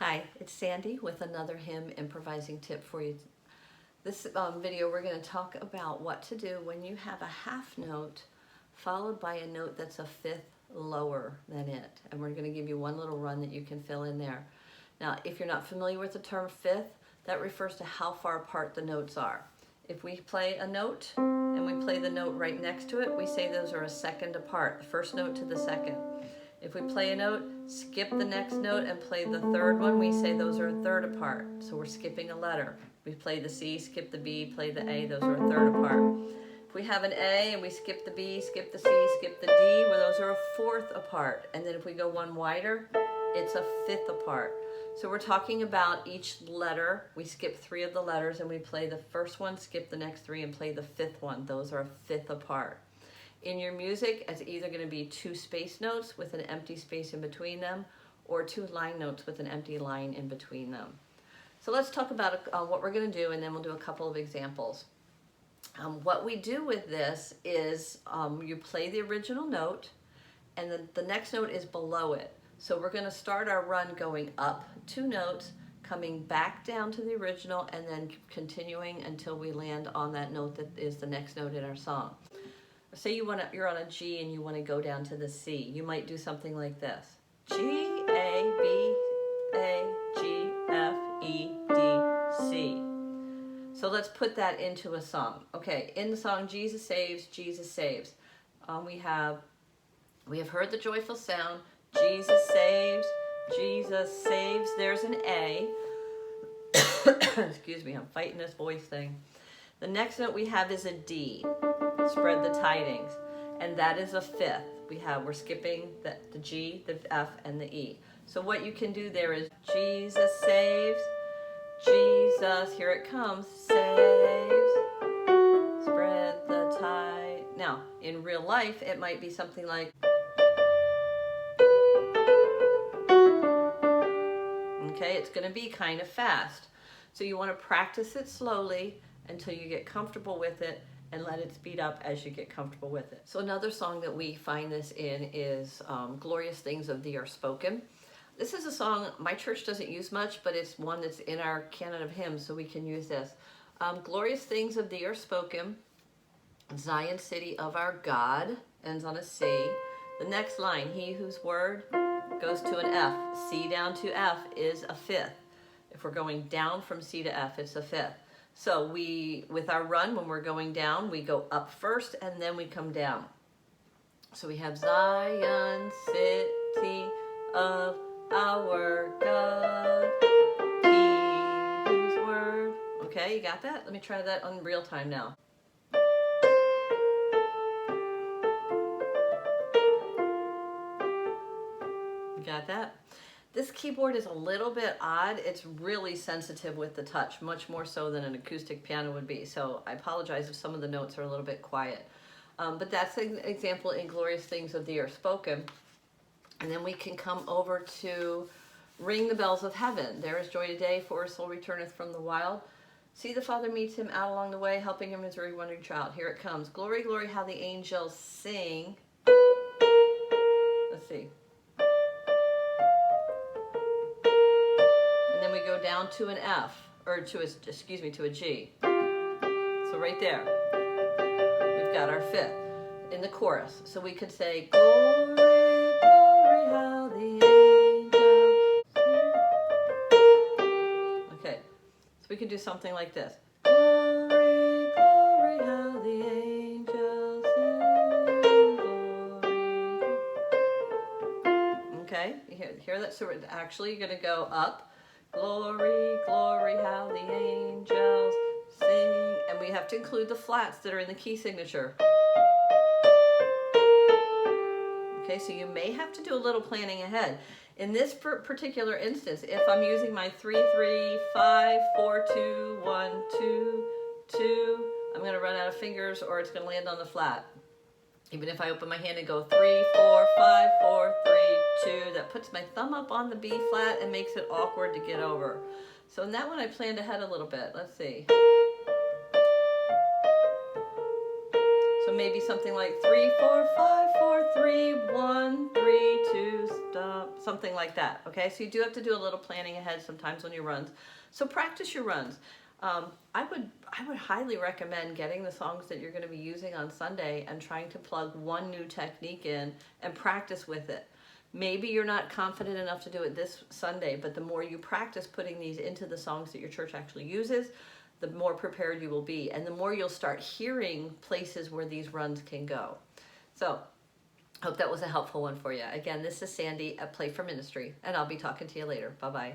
Hi, it's Sandy with another hymn improvising tip for you. This video we're going to talk about what to do when you have a half note followed by a note that's a fifth lower than it. And we're going to give you one little run that you can fill in there. Now, if you're not familiar with the term fifth, that refers to how far apart the notes are. If we play a note and we play the note right next to it, we say those are a second apart, the first note to the second. If we play a note, skip the next note and play the third one, we say those are a third apart. So we're skipping a letter. We play the C, skip the B, play the A, those are a third apart. If we have an A and we skip the B, skip the C, skip the D, well, those are a fourth apart. And then if we go one wider, it's a fifth apart. So we're talking about each letter. We skip three of the letters and we play the first one, skip the next three, and play the fifth one. Those are a fifth apart. In your music, it's either going to be two space notes with an empty space in between them, or two line notes with an empty line in between them. So let's talk about what we're going to do, and then we'll do a couple of examples. What we do with this is you play the original note, and then the next note is below it. So we're going to start our run going up two notes, coming back down to the original, and then continuing until we land on that note that is the next note in our song. Say you're on a G and you want to go down to the C. You might do something like this. G, A, B, A, G, F, E, D, C. So let's put that into a song. Okay, in the song Jesus Saves, Jesus Saves. We have heard the joyful sound. Jesus saves, Jesus saves. There's an A. Excuse me, I'm fighting this voice thing. The next note we have is a D. Spread the tidings, and that is a fifth. We're skipping the G, the F, and the E. So what you can do there is Jesus saves, Jesus, here it comes, saves, spread the tide. Now, in real life, it might be something like, okay, it's going to be kind of fast. So you want to practice it slowly until you get comfortable with it, and let it speed up as you get comfortable with it. So another song that we find this in is Glorious Things of Thee Are Spoken. This is a song my church doesn't use much, but it's one that's in our canon of hymns, so we can use this. Glorious Things of Thee Are Spoken, Zion City of our God, ends on a C. The next line, He whose word goes to an F. C down to F is a fifth. If we're going down from C to F, it's a fifth. So with our run, when we're going down, we go up first and then we come down. So we have Zion, city of our God, He whose word. Okay, you got that? Let me try that on real time now. You got that? This keyboard is a little bit odd. It's really sensitive with the touch, much more so than an acoustic piano would be. So I apologize if some of the notes are a little bit quiet. But that's an example in Glorious Things of Thee Are Spoken. And then we can come over to Ring the Bells of Heaven. There is joy today, for his soul returneth from the wild. See the Father meets him out along the way, helping him as a very wondering child. Here it comes. Glory, glory, how the angels sing. Let's see. We go down to an F, or to a G. So right there, we've got our fifth in the chorus. So we could say, glory, glory, how the angels sing. Okay, so we could do something like this. Glory, glory, how the angels sing. Glory. Okay, you hear that? So we're actually going to go up. Glory, glory, how the angels sing. And we have to include the flats that are in the key signature. Okay, so you may have to do a little planning ahead. In this particular instance, if I'm using my 3-3, 5, 4, 2, 1, 2, 2, I'm going to run out of fingers or it's going to land on the flat. Even if I open my hand and go 3, 4, 5, 4, 3, 2, that puts my thumb up on the B flat and makes it awkward to get over. So in that one, I planned ahead a little bit. Let's see. So So maybe something like 3, 4, 5, 4, 3, 1, 3, 2, stop, something like that. Okay, so you do have to do a little planning ahead sometimes on your runs. So practice your runs. I would highly recommend getting the songs that you're going to be using on Sunday and trying to plug one new technique in and practice with it. Maybe you're not confident enough to do it this Sunday, but the more you practice putting these into the songs that your church actually uses, the more prepared you will be, and the more you'll start hearing places where these runs can go. So, hope that was a helpful one for you. Again, this is Sandy at Playforministry, and I'll be talking to you later. Bye-bye.